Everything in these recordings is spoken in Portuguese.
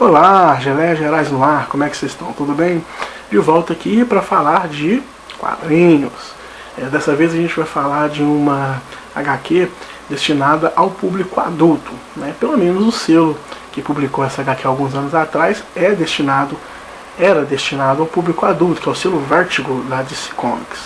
Olá, Geleias Gerais no ar, como é que vocês estão? Tudo bem? De volta aqui para falar de quadrinhos. Dessa vez a gente vai falar de uma HQ destinada ao público adulto, né? Pelo menos o selo que publicou essa HQ alguns anos atrás era destinado ao público adulto, que é o selo Vertigo da DC Comics.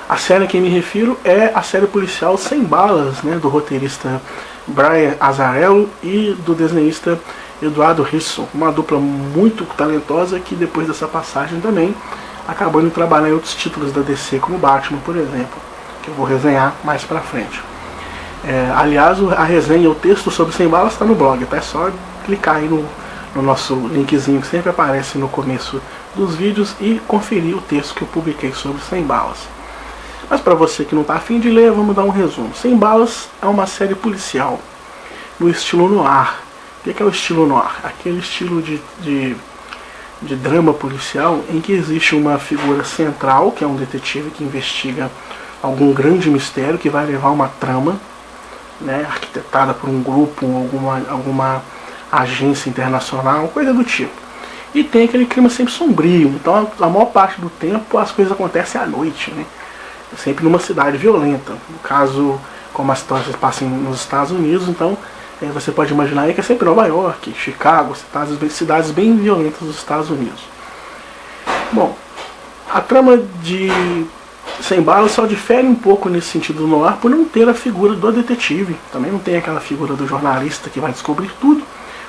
A série a que me refiro é a série policial Sem Balas, né, do roteirista Brian Azzarello e do desenhista Eduardo Risson, uma dupla muito talentosa que depois dessa passagem também acabou indo trabalhar em outros títulos da DC, como Batman, por exemplo, que eu vou resenhar mais pra frente. Aliás, a resenha, o texto sobre Sem Balas está no blog, tá? É só clicar aí no nosso linkzinho que sempre aparece no começo dos vídeos e conferir o texto que eu publiquei sobre Sem Balas. Mas para você que não está afim de ler, vamos dar um resumo. Sem Balas é uma série policial no estilo noir. O que é o estilo noir? Aquele estilo de drama policial em que existe uma figura central, que é um detetive que investiga algum grande mistério que vai levar uma trama, né, arquitetada por um grupo, alguma agência internacional, coisa do tipo. E tem aquele clima sempre sombrio, então a maior parte do tempo as coisas acontecem à noite, né? Sempre numa cidade violenta. No caso, como as histórias passam nos Estados Unidos, então você pode imaginar aí que é sempre Nova York, Chicago, cidades bem violentas dos Estados Unidos. Bom, a trama de Sem Balas só difere um pouco nesse sentido do noir por não ter a figura do detetive. Também não tem aquela figura do jornalista que vai descobrir tudo,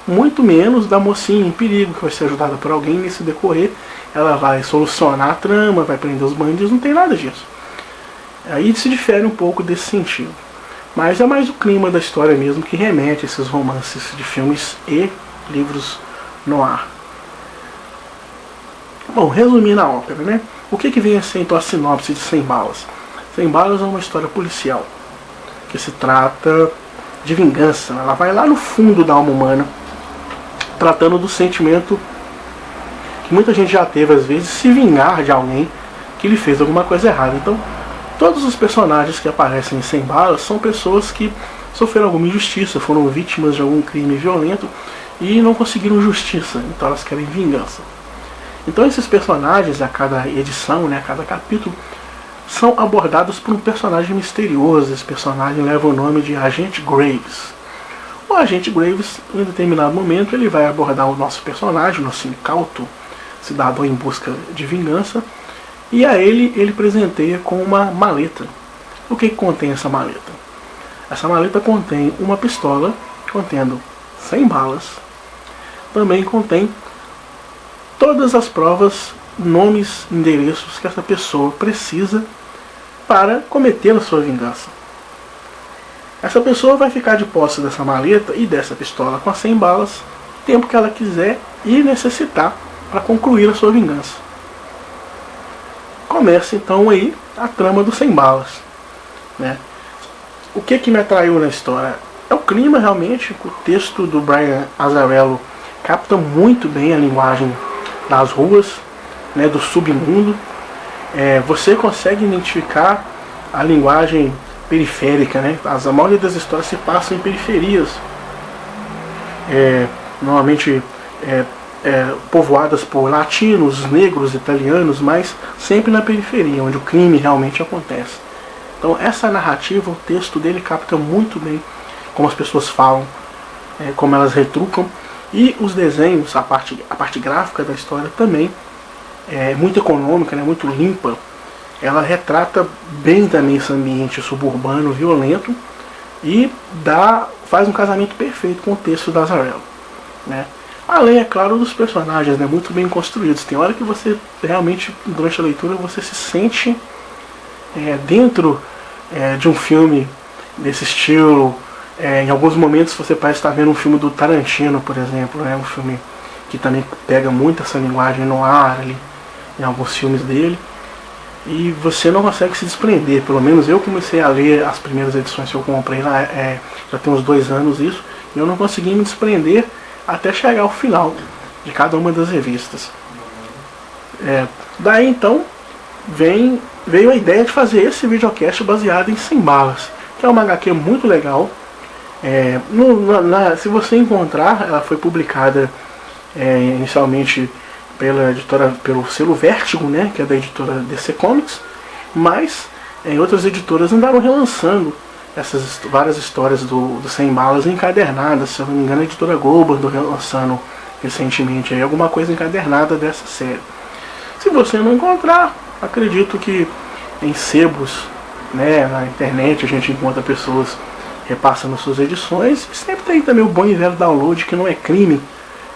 muito menos da mocinha em perigo que vai ser ajudada por alguém nesse decorrer. Ela vai solucionar a trama, vai prender os bandidos, não tem nada disso. Aí se difere um pouco desse sentido. Mas é mais o clima da história mesmo que remete a esses romances de filmes e livros noir. Bom, resumindo a ópera, né? O que vem a ser então a sinopse de Sem Balas? Sem Balas é uma história policial que se trata de vingança. Ela vai lá no fundo da alma humana, tratando do sentimento que muita gente já teve às vezes, se vingar de alguém que lhe fez alguma coisa errada. Então, todos os personagens que aparecem em Sem Balas são pessoas que sofreram alguma injustiça, foram vítimas de algum crime violento e não conseguiram justiça, então elas querem vingança. Então esses personagens, a cada edição, né, a cada capítulo, são abordados por um personagem misterioso. Esse personagem leva o nome de Agente Graves. O Agente Graves, em determinado momento, ele vai abordar o nosso personagem, o nosso incauto cidadão em busca de vingança, e a ele presenteia com uma maleta. O que contém essa maleta? Essa maleta contém uma pistola contendo 100 balas. Também contém todas as provas, nomes, endereços que essa pessoa precisa para cometer a sua vingança. Essa pessoa vai ficar de posse dessa maleta e dessa pistola com as 100 balas o tempo que ela quiser e necessitar para concluir a sua vingança. Começa então aí a trama do Sem Balas, né? O que me atraiu na história? É o clima realmente. O texto do Brian Azzarello capta muito bem a linguagem das ruas, né, do submundo. Você consegue identificar a linguagem periférica, né? A maioria das histórias se passam em periferias, normalmente povoadas por latinos, negros, italianos, mas sempre na periferia, onde o crime realmente acontece. Então essa narrativa, o texto dele capta muito bem como as pessoas falam, como elas retrucam, e os desenhos, a parte gráfica da história também é muito econômica, né, muito limpa. Ela retrata bem também esse ambiente suburbano, violento, e faz um casamento perfeito com o texto da Azzarello, né? Além, é claro, dos personagens, né, muito bem construídos. Tem hora que você realmente, durante a leitura, você se sente dentro de um filme desse estilo. Em alguns momentos você parece estar vendo um filme do Tarantino, por exemplo, né, um filme que também pega muito essa linguagem no ar ali, em alguns filmes dele. E você não consegue se desprender. Pelo menos eu comecei a ler as primeiras edições que eu comprei lá, já tem uns 2 anos isso, e eu não consegui me desprender até chegar ao final de cada uma das revistas. Daí então veio a ideia de fazer esse videocast baseado em Sem Balas, que é uma HQ muito legal. Se você encontrar, ela foi publicada inicialmente pelo selo Vertigo, né, que é da editora DC Comics, mas outras editoras andaram relançando essas várias histórias do 100 Balas encadernadas. Se eu não me engano, a editora Globo andou relançando recentemente aí alguma coisa encadernada dessa série. Se você não encontrar, acredito que em sebos, né, na internet a gente encontra pessoas repassando suas edições. Sempre tem também o bom e velho download, que não é crime,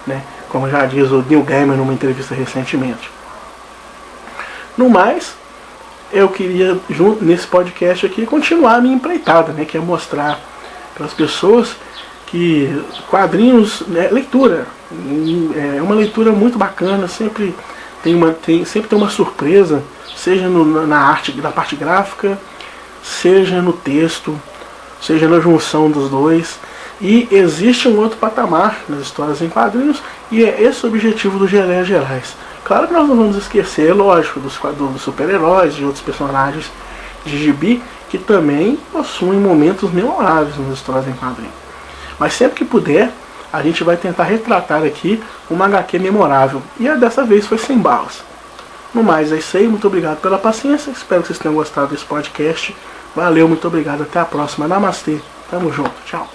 né, como já diz o Neil Gaiman numa entrevista recentemente. No mais, eu queria, nesse podcast aqui, continuar a minha empreitada, né, que é mostrar para as pessoas que quadrinhos, né, leitura, é uma leitura muito bacana, sempre tem uma surpresa, seja na arte, na parte gráfica, seja no texto, seja na junção dos dois. E existe um outro patamar nas histórias em quadrinhos, e é esse o objetivo do Geleias Gerais. Claro que nós não vamos esquecer, lógico, dos super-heróis, de outros personagens de gibi, que também possuem momentos memoráveis nas histórias em quadrinhos. Mas sempre que puder, a gente vai tentar retratar aqui uma HQ memorável. E dessa vez foi 100 Balas. No mais, é isso aí. Muito obrigado pela paciência. Espero que vocês tenham gostado desse podcast. Valeu, muito obrigado. Até a próxima. Namastê. Tamo junto. Tchau.